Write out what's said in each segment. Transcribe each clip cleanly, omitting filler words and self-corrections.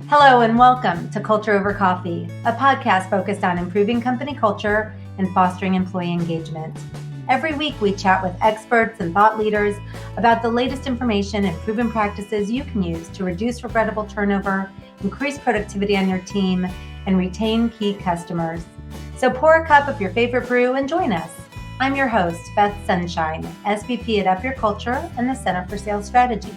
Hello and welcome to Culture Over Coffee, a podcast focused on improving company culture and fostering employee engagement. Every week we chat with experts and thought leaders about the latest information and proven practices you can use to reduce regrettable turnover, increase productivity on your team, and retain key customers. So pour a cup of your favorite brew and join us. I'm your host, Beth Sunshine, SVP at Up Your Culture and the Center for Sales Strategy.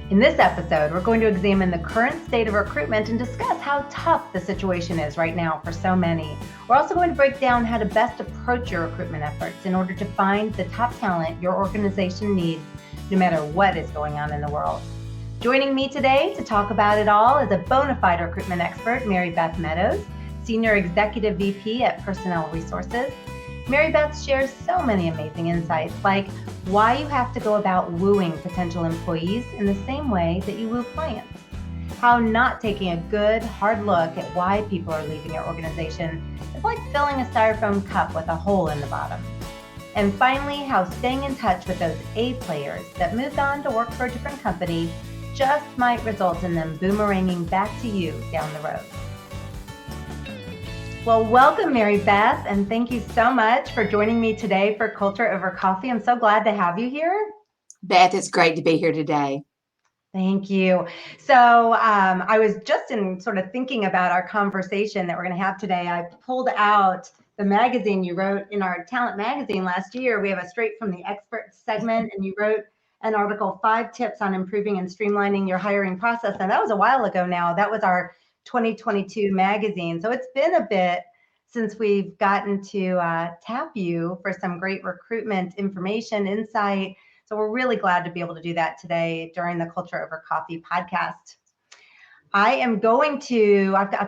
In this episode, we're going to examine the current state of recruitment and discuss how tough the situation is right now for so many. We're also going to break down how to best approach your recruitment efforts in order to find the top talent your organization needs, no matter what is going on in the world. Joining me today to talk about it all is a bona fide recruitment expert, Beth Meadows, Senior Executive VP at Personnel Resources. Beth shares so many amazing insights, like why you have to go about wooing potential employees in the same way that you woo clients, how not taking a good, hard look at why people are leaving your organization is like filling a styrofoam cup with a hole in the bottom, and finally, how staying in touch with those A players that moved on to work for a different company just might result in them boomeranging back to you down the road. Well, welcome, Beth, and thank you so much for joining me today for Culture Over Coffee. I'm so glad to have you here. Beth, it's great to be here today. Thank you. So I was just sort of thinking about our conversation that we're going to have today. I pulled out the magazine you wrote in our talent magazine last year. We have a Straight from the Experts segment, and you wrote an article, 5 tips on improving and streamlining your hiring process. And that was a while ago now. That was our 2022 magazine. So it's been a bit since we've gotten to tap you for some great recruitment information, insight. So we're really glad to be able to do that today during the Culture Over Coffee podcast. I've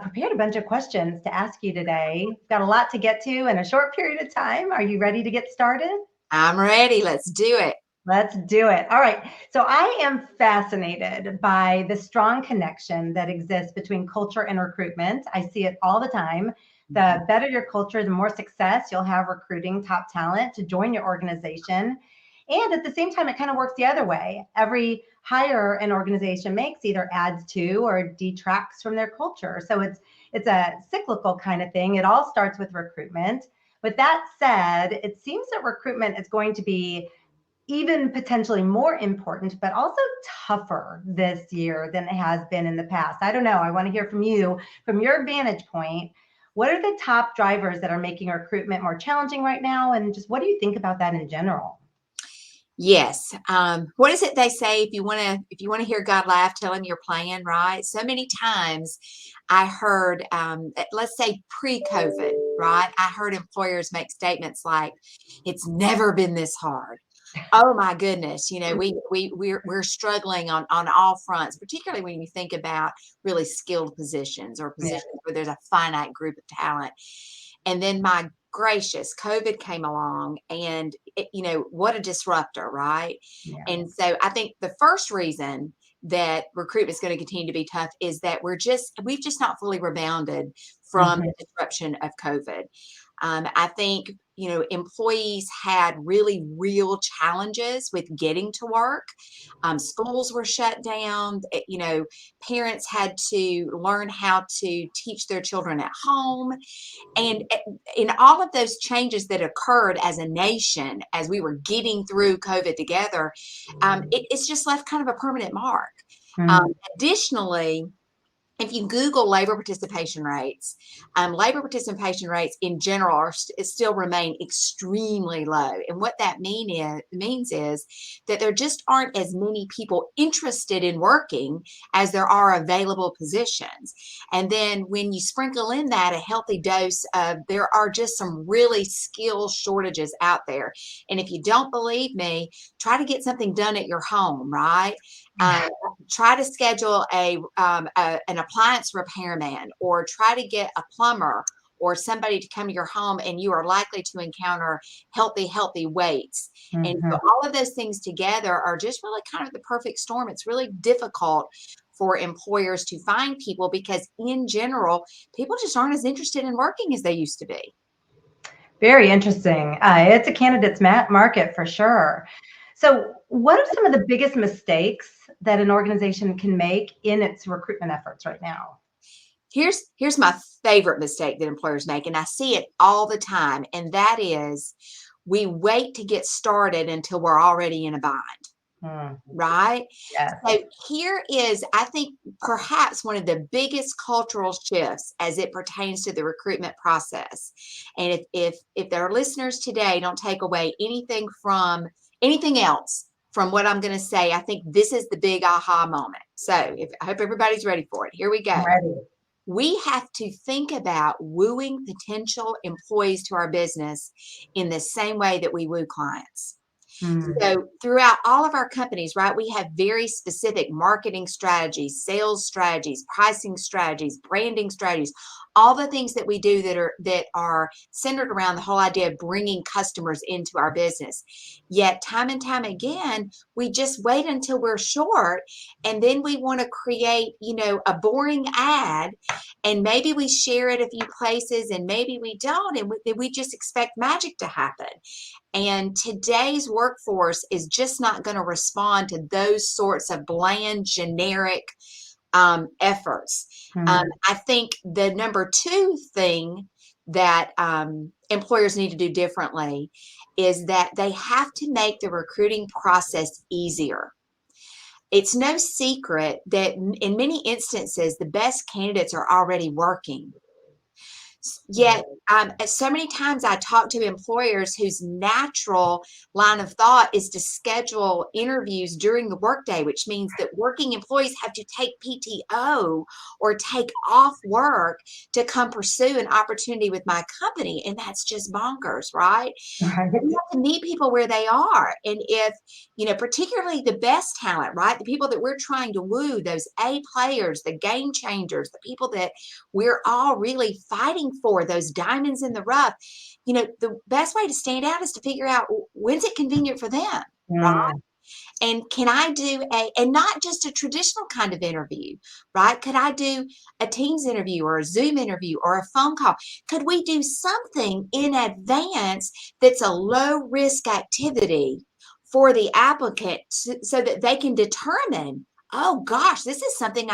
prepared a bunch of questions to ask you today. We've got a lot to get to in a short period of time. Are you ready to get started? I'm ready. Let's do it. Let's do it. All right. So I am fascinated by the strong connection that exists between culture and recruitment. I see it all the time. The better your culture, the more success you'll have recruiting top talent to join your organization. And at the same time, it kind of works the other way. Every hire an organization makes either adds to or detracts from their culture. So it's a cyclical kind of thing. It all starts with recruitment. With that said, it seems that recruitment is going to be even potentially more important, but also tougher this year than it has been in the past. I don't know. I want to hear from you, from your vantage point. What are the top drivers that are making recruitment more challenging right now? And just what do you think about that in general? Yes. What is it they say? If you want to hear God laugh, tell him you're playing, right? So many times I heard, let's say pre-COVID, right? I heard employers make statements like, it's never been this hard. Oh my goodness. We're struggling on all fronts, particularly when you think about really skilled positions or positions where there's a finite group of talent. And then my gracious, COVID came along and what a disruptor, right? Yeah. And so I think the first reason that recruitment is going to continue to be tough is that we've just not fully rebounded from the disruption of COVID. I think, employees had really real challenges with getting to work. Schools were shut down. Parents had to learn how to teach their children at home. And in all of those changes that occurred as a nation, as we were getting through COVID together, it's just left kind of a permanent mark. Additionally, if you Google labor participation rates in general still remain extremely low. And what that means is that there just aren't as many people interested in working as there are available positions. And then when you sprinkle in that a healthy dose of, there are just some really skill shortages out there. And if you don't believe me, try to get something done at your home, right? Try to schedule an appliance repairman, or try to get a plumber or somebody to come to your home, and you are likely to encounter healthy waits. And so all of those things together are just really kind of the perfect storm. It's really difficult for employers to find people because in general, people just aren't as interested in working as they used to be. Very interesting. It's a candidate's market for sure. So what are some of the biggest mistakes that an organization can make in its recruitment efforts right now? Here's my favorite mistake that employers make, and I see it all the time, and that is we wait to get started until we're already in a bind, Hmm. right? Yes. So here is, I think, perhaps one of the biggest cultural shifts as it pertains to the recruitment process. And if there are listeners today, don't take away anything else from what I'm going to say. I think this is the big aha moment. So I hope everybody's ready for it. Here we go. I'm ready. We have to think about wooing potential employees to our business in the same way that we woo clients. Hmm. So throughout all of our companies, right, we have very specific marketing strategies, sales strategies, pricing strategies, branding strategies, all the things that we do that are centered around the whole idea of bringing customers into our business. Yet time and time again, we just wait until we're short, and then we want to create, a boring ad, and maybe we share it a few places and maybe we don't, and we just expect magic to happen. And today's workforce is just not going to respond to those sorts of bland, generic efforts. Hmm. I think the number two thing that employers need to do differently is that they have to make the recruiting process easier. It's no secret that in many instances, the best candidates are already working. Right. Yet, so many times I talk to employers whose natural line of thought is to schedule interviews during the workday, which means that working employees have to take PTO or take off work to come pursue an opportunity with my company. And that's just bonkers, right? We Right. have to meet people where they are. And if, particularly the best talent, right? The people that we're trying to woo, those A players, the game changers, the people that we're all really fighting for, those diamonds in the rough, the best way to stand out is to figure out when's it convenient for them, right? Hmm. And can I do and not just a traditional kind of interview, right? Could I do a Teams interview or a Zoom interview or a phone call? Could we do something in advance that's a low risk activity for the applicant so that they can determine, oh gosh, this is something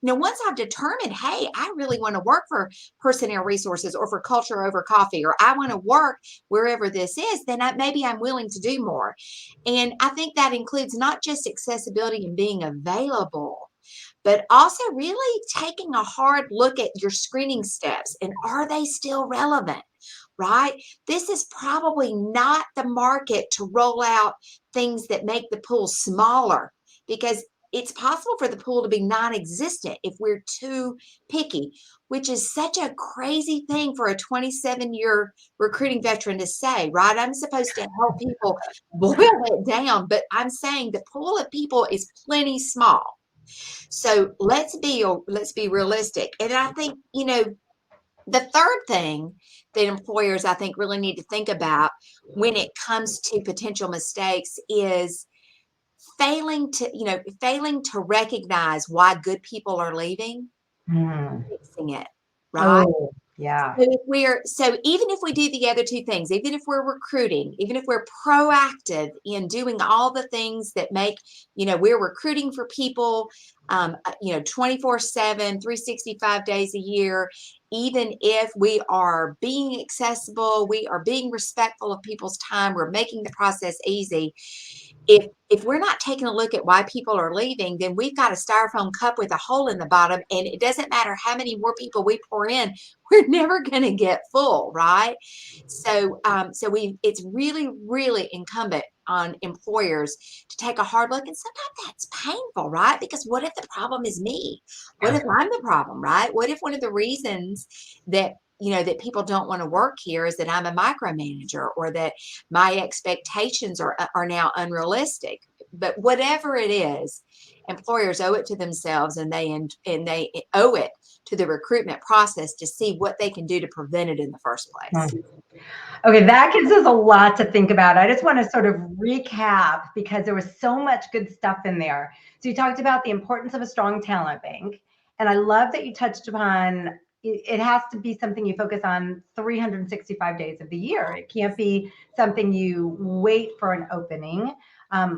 once I've determined, hey, I really want to work for personnel resources or for culture over coffee, or I want to work wherever this is, then maybe I'm willing to do more. And I think that includes not just accessibility and being available, but also really taking a hard look at your screening steps and are they still relevant, right? This is probably not the market to roll out things that make the pool smaller, because it's possible for the pool to be non-existent if we're too picky, which is such a crazy thing for a 27-year recruiting veteran to say, right? I'm supposed to help people boil it down, but I'm saying the pool of people is plenty small. So let's be realistic. And I think, the third thing that employers, I think, really need to think about when it comes to potential mistakes is failing to recognize why good people are leaving, Hmm. fixing it, right? Oh, yeah. So even if we do the other two things, even if we're recruiting, even if we're proactive in doing all the things that make, we're recruiting for people, 24/7, 365 days a year, even if we are being accessible, we are being respectful of people's time, we're making the process easy. If we're not taking a look at why people are leaving, then we've got a styrofoam cup with a hole in the bottom, and it doesn't matter how many more people we pour in, we're never going to get full, right? So it's really, really incumbent on employers to take a hard look, and sometimes that's painful, right? Because what if the problem is me? What if I'm the problem, right? What if one of the reasons that that people don't want to work here is that I'm a micromanager, or that my expectations are now unrealistic? But whatever it is, employers owe it to themselves, and they owe it to the recruitment process to see what they can do to prevent it in the first Hmm. place. Okay, that gives us a lot to think about. I just want to sort of recap because there was so much good stuff in there. So you talked about the importance of a strong talent bank. And I love that you touched upon it has to be something you focus on 365 days of the year. It can't be something you wait for an opening.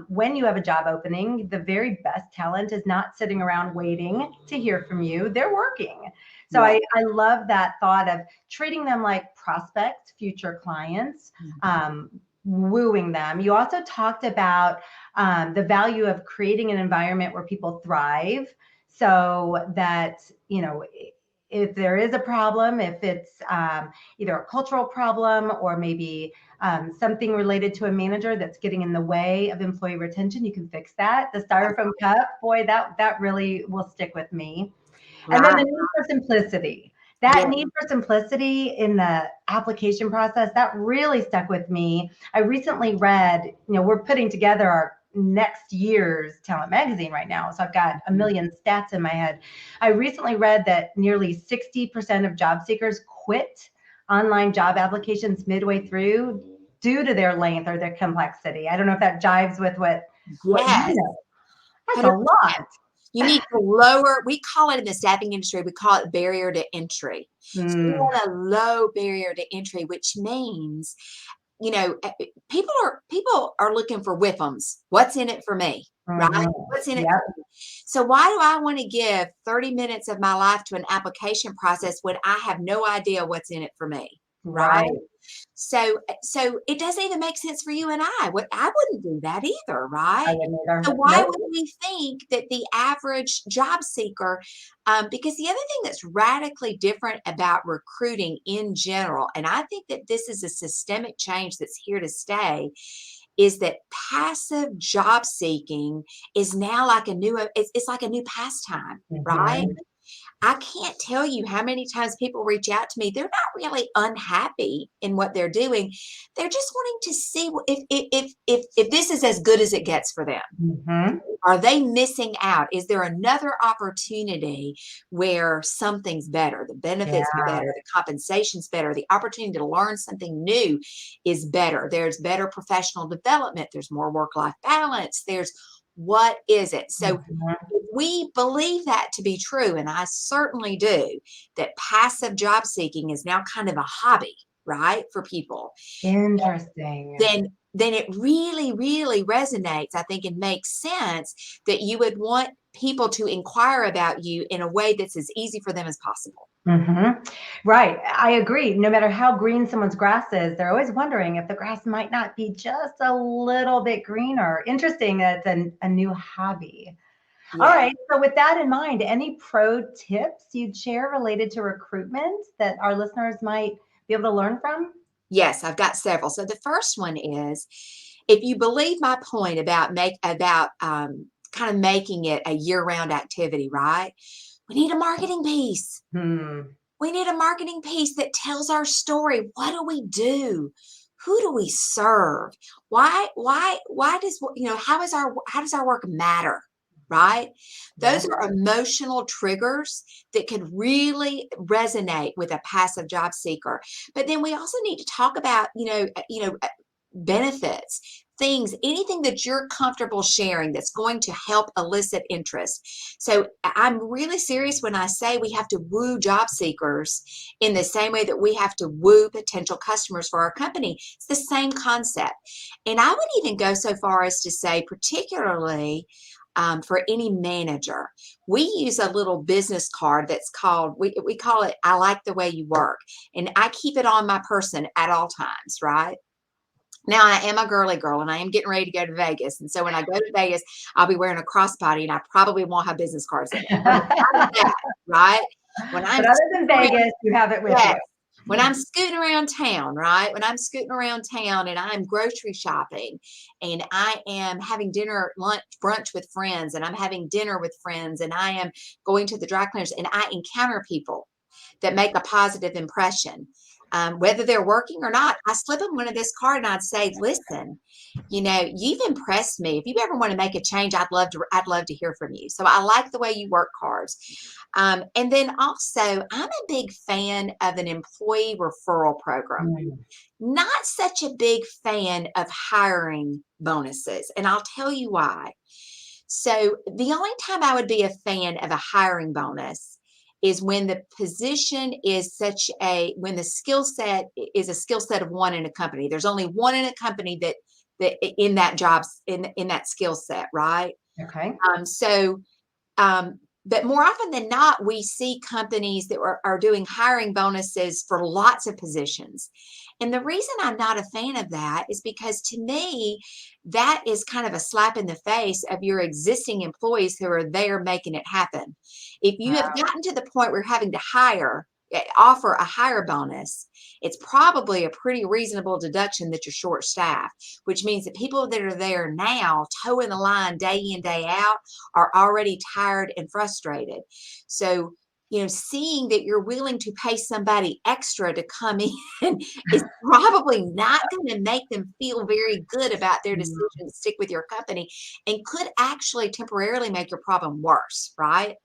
when you have a job opening, the very best talent is not sitting around waiting to hear from you. They're working. So Yeah. I love that thought of treating them like prospects, future clients, wooing them. You also talked about the value of creating an environment where people thrive, so that, if there is a problem, if it's either a cultural problem or maybe something related to a manager that's getting in the way of employee retention, you can fix that. The styrofoam cup, boy, that really will stick with me. And then Right. the need for simplicity. Yeah. That need for simplicity in the application process, that really stuck with me. I recently read, we're putting together our next year's talent magazine right now. So I've got a million stats in my head. I recently read that nearly 60% of job seekers quit online job applications midway through due to their length or their complexity. I don't know if that jives with what Yes. That's a lot. You need to lower, we call it in the staffing industry, we call it barrier to entry. So you want a low barrier to entry, which means, people are looking for whiffums. What's in it for me? Right? What's in it for me? So why do I want to give 30 minutes of my life to an application process when I have no idea what's in it for me? Right? So it doesn't even make sense for you and I. I wouldn't do that either, right? I wouldn't either. So why would we think that the average job seeker, because the other thing that's radically different about recruiting in general, and I think that this is a systemic change that's here to stay, is that passive job seeking is now like it's like a new pastime, right? I can't tell you how many times people reach out to me. They're not really unhappy in what they're doing. They're just wanting to see if this is as good as it gets for them. Are they missing out? Is there another opportunity where something's better? The benefits are better, the compensation's better, the opportunity to learn something new is better. There's better professional development. There's more work-life balance. What is it? So if we believe that to be true, and I certainly do, that passive job seeking is now kind of a hobby, right, for people. Interesting. Then it really, really resonates, I think, and makes sense that you would want people to inquire about you in a way that's as easy for them as possible. Right. I agree. No matter how green someone's grass is, they're always wondering if the grass might not be just a little bit greener. Interesting. That's a new hobby. All right. So with that in mind, any pro tips you'd share related to recruitment that our listeners might be able to learn from? Yes, I've got several. So the first one is, if you believe my point about kind of making it a year-round activity, right? We need a marketing piece. We need a marketing piece that tells our story. What do we do? Who do we serve? Why does, how does our work matter? Right? Those are emotional triggers that could really resonate with a passive job seeker. But then we also need to talk about, benefits, things, anything that you're comfortable sharing that's going to help elicit interest. So I'm really serious when I say we have to woo job seekers in the same way that we have to woo potential customers for our company. It's the same concept. And I would even go so far as to say, particularly for any manager, we use a little business card that's called, we call it, I like the way you work. And I keep it on my person at all times, right? Now, I am a girly girl and I am getting ready to go to Vegas. And so when I go to Vegas, I'll be wearing a crossbody and I probably won't have business cards in it. Right? When I'm But other than Vegas, you have it with you. When I'm scooting around town, right? When I'm scooting around town and I'm grocery shopping and I am having dinner, lunch, brunch with friends, and I'm having dinner with friends, and I am going to the dry cleaners and I encounter people that make a positive impression. Whether they're working or not, I slip them one of this card and I'd say, listen, you've impressed me. If you ever want to make a change, I'd love to hear from you. So I like the way you work cards. And then also, I'm a big fan of an employee referral program. Not such a big fan of hiring bonuses. And I'll tell you why. So the only time I would be a fan of a hiring bonus is when the position is when the skill set is a skill set of one in a company. There's only one in a company that in that jobs in that skill set, right? Okay. So but more often than not, we see companies that are doing hiring bonuses for lots of positions. And the reason I'm not a fan of that is because to me, that is kind of a slap in the face of your existing employees who are there making it happen. If you have gotten to the point where you're having to offer a hire bonus, it's probably a pretty reasonable deduction that you're short staffed, which means that people that are there now, toeing the line day in, day out, are already tired and frustrated. So, seeing that you're willing to pay somebody extra to come in is probably not going to make them feel very good about their decision to stick with your company and could actually temporarily make your problem worse, right?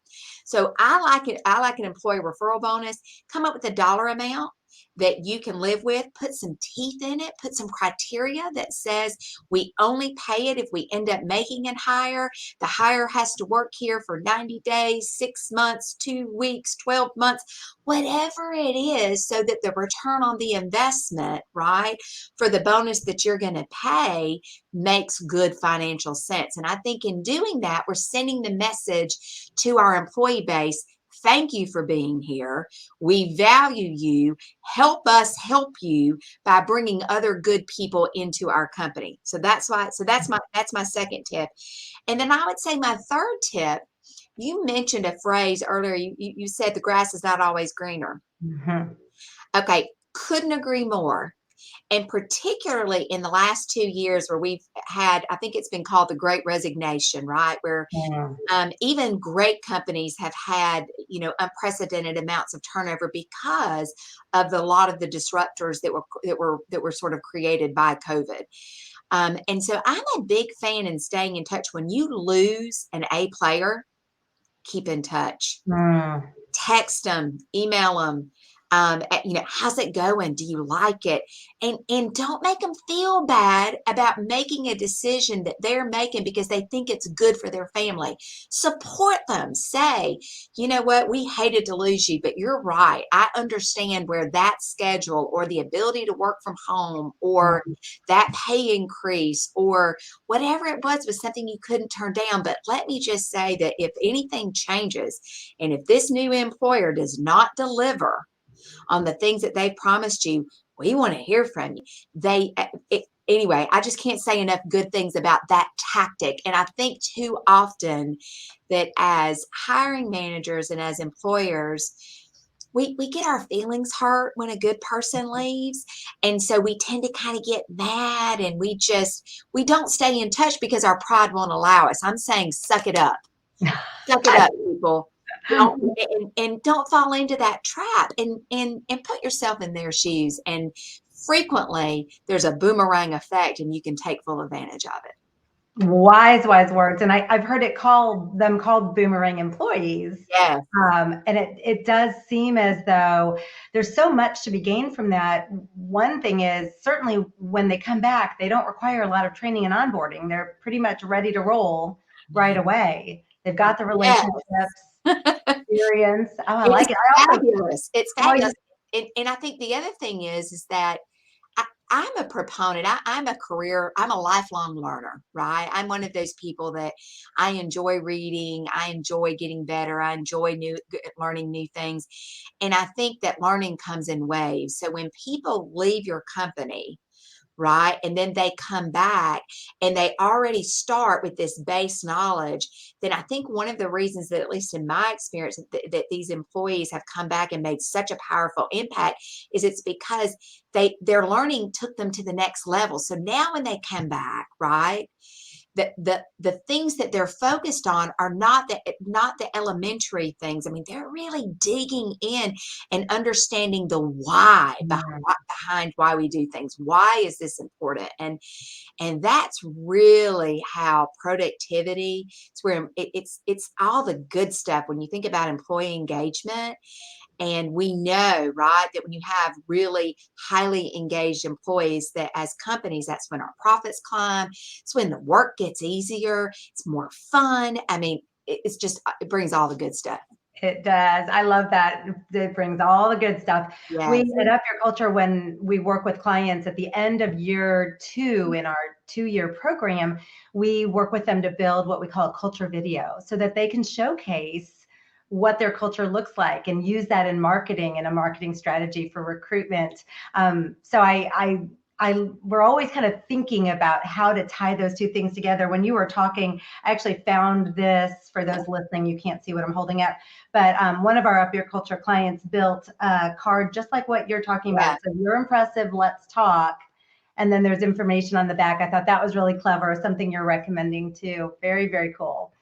So I like it. I like an employee referral bonus. Come up with a dollar amount that you can live with, put some teeth in it, put some criteria that says we only pay it if we end up making it higher. The hire has to work here for 90 days, 6 months, 2 weeks, 12 months, whatever it is, so that the return on the investment, right, for the bonus that you're going to pay makes good financial sense. And I think in doing that, we're sending the message to our employee base. Thank you for being here. We value you. Help us help you by bringing other good people into our company. So that's why. So that's my second tip. And then I would say my third tip. You mentioned a phrase earlier. You said the grass is not always greener. Mhm. Okay, couldn't agree more. And particularly in the last 2 years where we've had, I think it's been called the Great Resignation, right? Where Mm. even great companies have had, unprecedented amounts of turnover because of a lot of the disruptors that were sort of created by COVID. And so I'm a big fan in staying in touch. When you lose an A player, keep in touch. Mm. Text them, email them. How's it going? Do you like it? And don't make them feel bad about making a decision that they're making because they think it's good for their family. Support them. Say, you know what? We hated to lose you, but you're right. I understand where that schedule or the ability to work from home or Mm. that pay increase or whatever it was something you couldn't turn down. But let me just say that if anything changes, and if this new employer does not deliver on the things that they promised you, we want to hear from you. Anyway, I just can't say enough good things about that tactic. And I think too often that as hiring managers and as employers, we get our feelings hurt when a good person leaves. And so we tend to kind of get mad and we don't stay in touch because our pride won't allow us. I'm saying suck it up. Suck it up, people. Don't and don't fall into that trap and put yourself in their shoes. And frequently there's a boomerang effect and you can take full advantage of it. Wise words. And I've heard called boomerang employees. Yeah. And it does seem as though there's so much to be gained from that. One thing is certainly when they come back, they don't require a lot of training and onboarding. They're pretty much ready to roll right away. They've got the Yeah. relationships, experience. Oh, I It's like it. I also, fabulous. It's oh, fabulous. And I think the other thing is that I'm a proponent. I'm a lifelong learner, right? I'm one of those people that I enjoy reading. I enjoy getting better. I enjoy learning new things. And I think that learning comes in waves. So when people leave your company, right? And then they come back and they already start with this base knowledge. Then I think one of the reasons that, at least in my experience, that these employees have come back and made such a powerful impact is it's because their learning took them to the next level. So now when they come back, right? The things that they're focused on are not the elementary things. I mean, they're really digging in and understanding the why behind why we do things. Why is this important? And that's really how productivity. It's where it's all the good stuff when you think about employee engagement. And we know, right, that when you have really highly engaged employees, that as companies, that's when our profits climb. It's when the work gets easier. It's more fun. I mean, it brings all the good stuff. it does. I love that. It brings all the good stuff. We Yes. at Up Your Culture, when we work with clients at the end of year 2 in our 2-year program, we work with them to build what we call a culture video so that they can showcase what their culture looks like and use that in marketing and a marketing strategy for recruitment. So we're always kind of thinking about how to tie those two things together. When you were talking, I actually found this for those listening. You can't see what I'm holding up, but one of our Up Your Culture clients built a card just like what you're talking about. So you're impressive, let's talk. And then there's information on the back. I thought that was really clever, something you're recommending too. Very, very cool.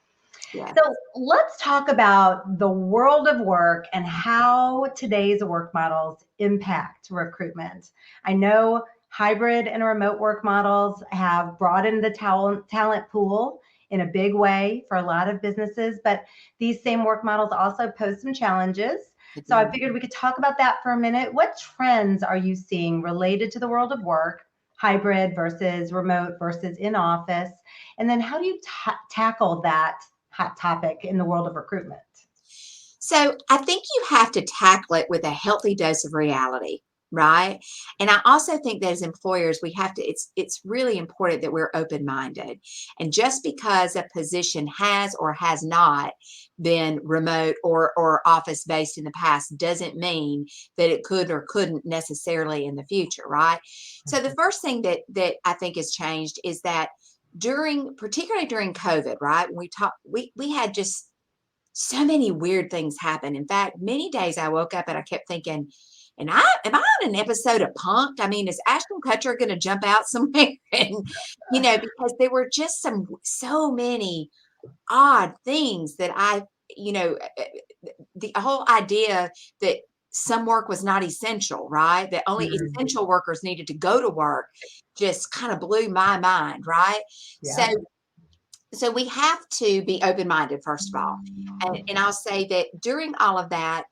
Yeah. So let's talk about the world of work and how today's work models impact recruitment. I know hybrid and remote work models have broadened the talent pool in a big way for a lot of businesses, but these same work models also pose some challenges. So I figured we could talk about that for a minute. What trends are you seeing related to the world of work, hybrid versus remote versus in office? And then how do you tackle that hot topic in the world of recruitment? So I think you have to tackle it with a healthy dose of reality, right? And I also think that as employers, we have to, it's really important that we're open-minded. And just because a position has or has not been remote or office-based in the past doesn't mean that it could or couldn't necessarily in the future, right? So the first thing that I think has changed is that particularly during COVID, right? When we had just so many weird things happen. In fact, many days I woke up and I kept thinking, am I on an episode of Punked? I mean, is Ashton Kutcher going to jump out somewhere? And, because there were just so many odd things that the whole idea that some work was not essential, right? That only essential workers needed to go to work just kind of blew my mind, right? Yeah. So we have to be open-minded, first of all. And I'll say that during all of that,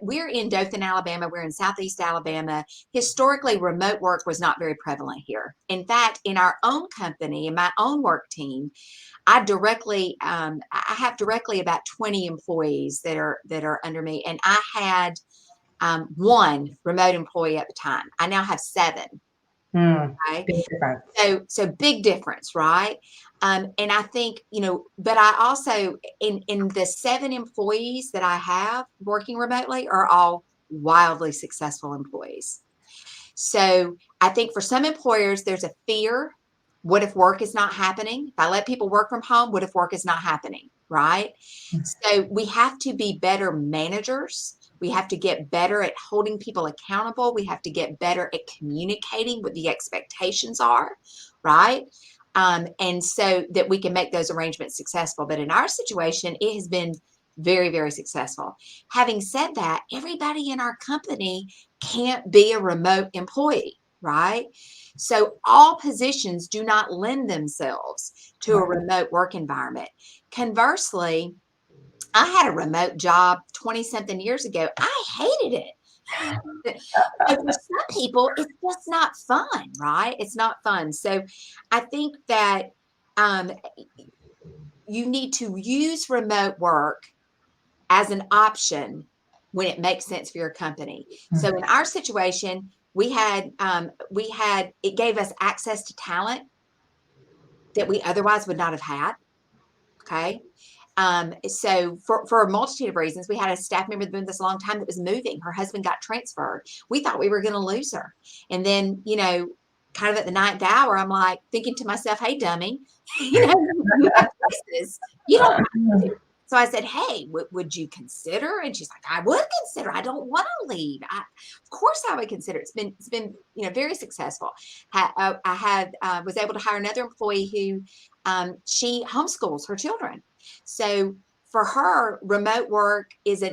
we're in Dothan, Alabama. We're in Southeast Alabama. Historically, remote work was not very prevalent here. In fact, in our own company, in my own work team, I have directly about 20 employees that are under me. And I had one remote employee at the time. I now have 7. Right? Big difference. So big difference, right? And I think, but I also, in the 7 employees that I have working remotely are all wildly successful employees. So I think for some employers, there's a fear. What if work is not happening? If I let people work from home, what if work is not happening, right? So we have to be better managers. We have to get better at holding people accountable. We have to get better at communicating what the expectations are, right? And so that we can make those arrangements successful. But in our situation, it has been very, very successful. Having said that, everybody in our company can't be a remote employee, right? So all positions do not lend themselves to a remote work environment. Conversely, I had a remote job 20-something years ago. I hated it. So for some people, it's just not fun, right? It's not fun. So I think that you need to use remote work as an option when it makes sense for your company. So in our situation, it gave us access to talent that we otherwise would not have had. Okay. So for a multitude of reasons, we had a staff member that's been this a long time that was moving. Her husband got transferred. We thought we were going to lose her. And then, kind of at the 9th hour, I'm like thinking to myself, hey, dummy, you have choices. You don't have to. So I said, hey, would you consider? And she's like, I would consider. I don't want to leave. Of course I would consider. It's been very successful. I was able to hire another employee who she homeschools her children. So for her, remote work is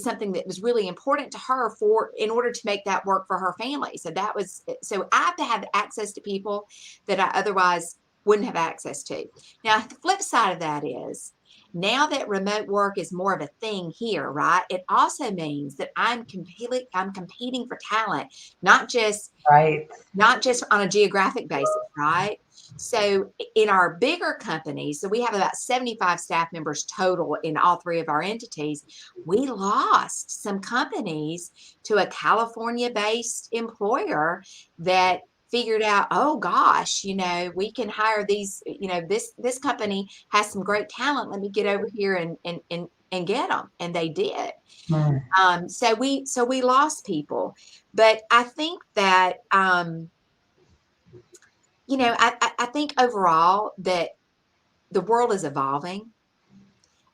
something that was really important to her in order to make that work for her family. So I have to have access to people that I otherwise wouldn't have access to. Now, the flip side of that is, now that remote work is more of a thing here, right? It also means that I'm competing for talent, not just on a geographic basis, right? So in our bigger companies, so we have about 75 staff members total in all 3 of our entities. We lost some companies to a California-based employer that figured out, oh gosh, we can hire these, this company has some great talent. Let me get over here and get them. And they did. Mm. So we lost people. But I think that, I think overall that the world is evolving.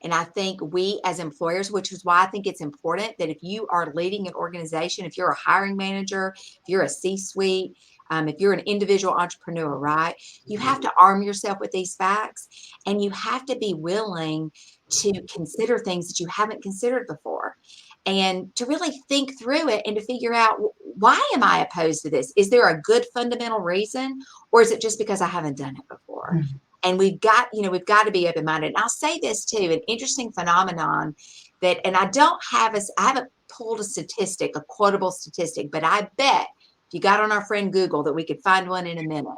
And I think we as employers, which is why I think it's important that if you are leading an organization, if you're a hiring manager, if you're a C-suite, if you're an individual entrepreneur, right, you have to arm yourself with these facts, and you have to be willing to consider things that you haven't considered before, and to really think through it and to figure out, why am I opposed to this? Is there a good fundamental reason, or is it just because I haven't done it before? Mm. And we've got to be open-minded. And I'll say this too, an interesting phenomenon that, and I haven't pulled a quotable statistic, but I bet if you got on our friend Google that we could find one in a minute.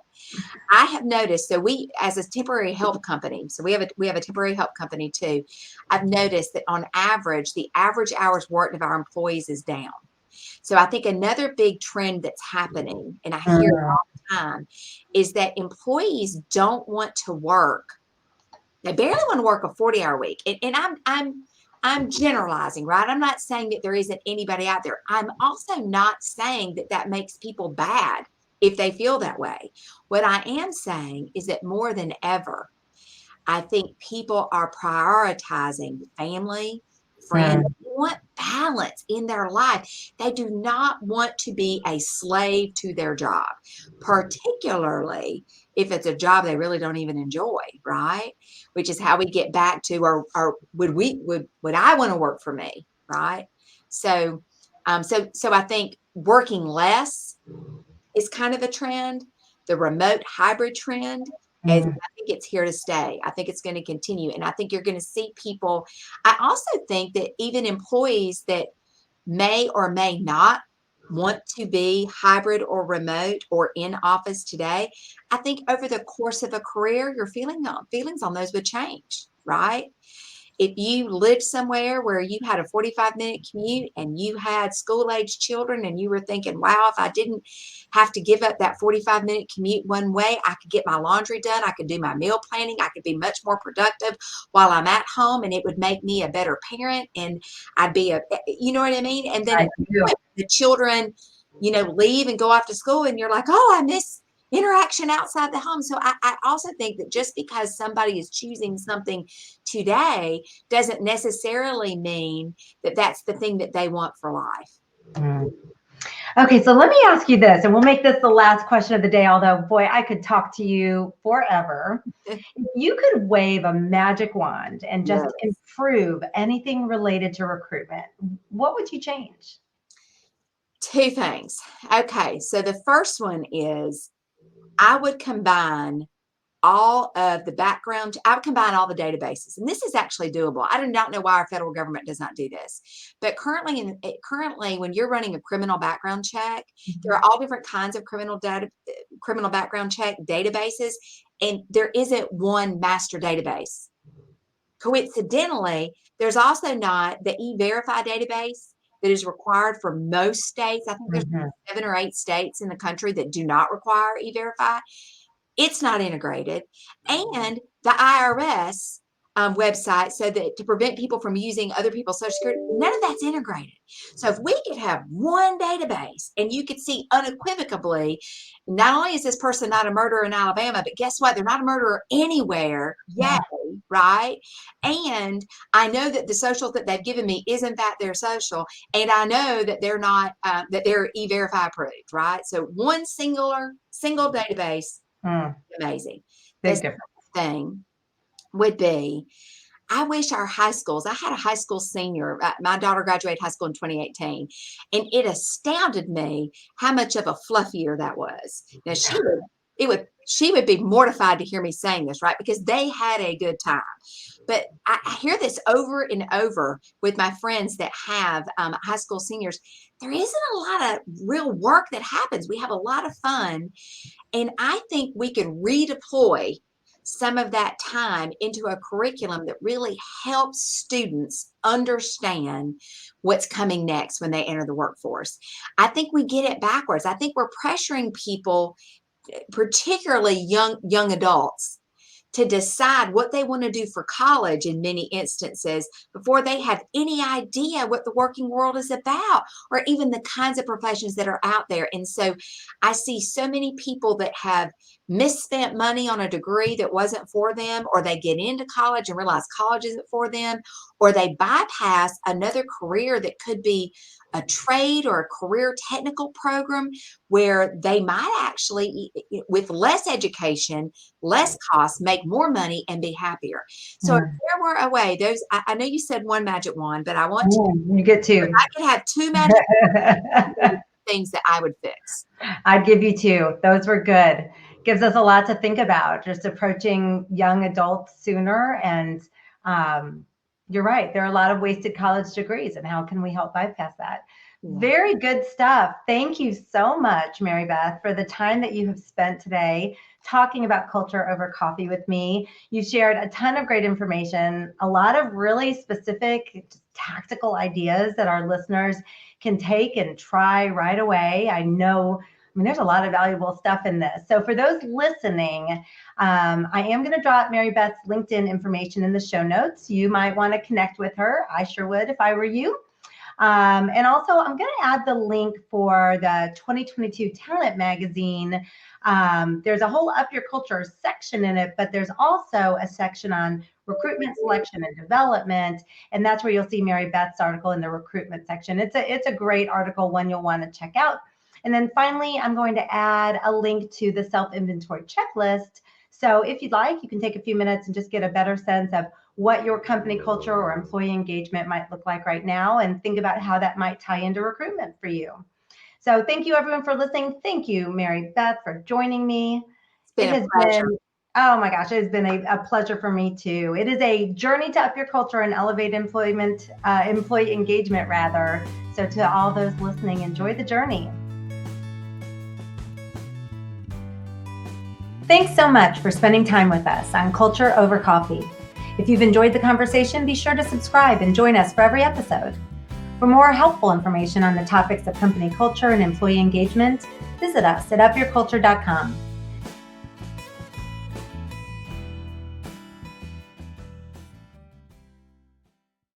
I have noticed, so we, as a temporary help company, so we have a temporary help company too. I've noticed that on average, the average hours worked of our employees is down. So I think another big trend that's happening, and I hear it Mm. all the time, is that employees don't want to work. They barely want to work a 40-hour week. And I'm generalizing, right? I'm not saying that there isn't anybody out there. I'm also not saying that that makes people bad if they feel that way. What I am saying is that more than ever, I think people are prioritizing family, friends. Mm. They want balance in their life. They do not want to be a slave to their job, particularly if it's a job they really don't even enjoy, right? Which is how we get back to, or would I want to work for me, right? So I think working less is kind of a trend. The remote hybrid trend is, Mm. I think it's here to stay. I think it's going to continue. And I think you're going to see people. I also think that even employees that may or may not want to be hybrid or remote or in office today, I think over the course of a career, your feelings on those would change, right? If you lived somewhere where you had a 45-minute commute and you had school-age children and you were thinking, wow, if I didn't have to give up that 45-minute commute one way, I could get my laundry done, I could do my meal planning, I could be much more productive while I'm at home, and it would make me a better parent, and I'd be you know what I mean? And then I do. the children, leave and go off to school, and you're like, oh, I miss interaction outside the home. So I also think that just because somebody is choosing something today doesn't necessarily mean that that's the thing that they want for life. Mm. Okay, so let me ask you this, and we'll make this the last question of the day, although, boy, I could talk to you forever. If you could wave a magic wand and just Yes. improve anything related to recruitment, what would you change? Two things. Okay, so the first one is I would combine I would combine all the databases, and this is actually doable. I do not know why our federal government does not do this, but currently, when you're running a criminal background check, there are all different kinds of criminal background check databases, and there isn't one master database. Coincidentally, there's also not the E-Verify database that is required for most states. I think there's Mhm. 7 or 8 states in the country that do not require E-Verify. It's not integrated. And the IRS website, so that to prevent people from using other people's social security, none of that's integrated. So if we could have one database and you could see unequivocally, not only is this person not a murderer in Alabama, but guess what? They're not a murderer anywhere. Yay, right? And I know that the social that they've given me is in fact their social, and I know that they're not that they're E-Verify approved, right? So one single database. Mm. Amazing. The Big second difference. thing would be, I wish our high schools, I had a high school senior, my daughter graduated high school in 2018, and it astounded me how much of a fluffier that was. Now she would be mortified to hear me saying this, right? Because they had a good time. But I hear this over and over with my friends that have high school seniors. There isn't a lot of real work that happens. We have a lot of fun. And I think we could redeploy some of that time into a curriculum that really helps students understand what's coming next when they enter the workforce. I think we get it backwards. I think we're pressuring people, particularly young adults, to decide what they want to do for college in many instances before they have any idea what the working world is about or even the kinds of professions that are out there. And so I see so many people that have misspent money on a degree that wasn't for them, or they get into college and realize college isn't for them, or they bypass another career that could be a trade or a career technical program where they might actually, with less education, less cost, make more money and be happier. So if Yeah. there were a way, I know you said one magic wand, but I want to, You get if two. I could have two magic things that I would fix. I'd give you two. Those were good. Gives us a lot to think about, just approaching young adults sooner. And you're right. There are a lot of wasted college degrees, and how can we help bypass that? Yeah. Very good stuff. Thank you so much, Mary Beth, for the time that you have spent today talking about culture over coffee with me. You shared a ton of great information, a lot of really specific tactical ideas that our listeners can take and try right away. I mean, there's a lot of valuable stuff in this. So for those listening, I am going to drop Mary Beth's LinkedIn information in the show notes. You might want to connect with her. I sure would if I were you. And also, I'm going to add the link for the 2022 Talent Magazine. There's a whole Up Your Culture section in it, but there's also a section on recruitment, selection, and development. And that's where you'll see Mary Beth's article in the recruitment section. It's a great article, one you'll want to check out. And then finally, I'm going to add a link to the self-inventory checklist. So if you'd like, you can take a few minutes and just get a better sense of what your company culture or employee engagement might look like right now, and think about how that might tie into recruitment for you. So thank you everyone for listening. Thank you, Mary Beth, for joining me. It's been a pleasure. Oh my gosh, it has been a pleasure for me too. It is a journey to up your culture and elevate employee engagement rather. So to all those listening, enjoy the journey. Thanks so much for spending time with us on Culture Over Coffee. If you've enjoyed the conversation, be sure to subscribe and join us for every episode. For more helpful information on the topics of company culture and employee engagement, visit us at upyourculture.com.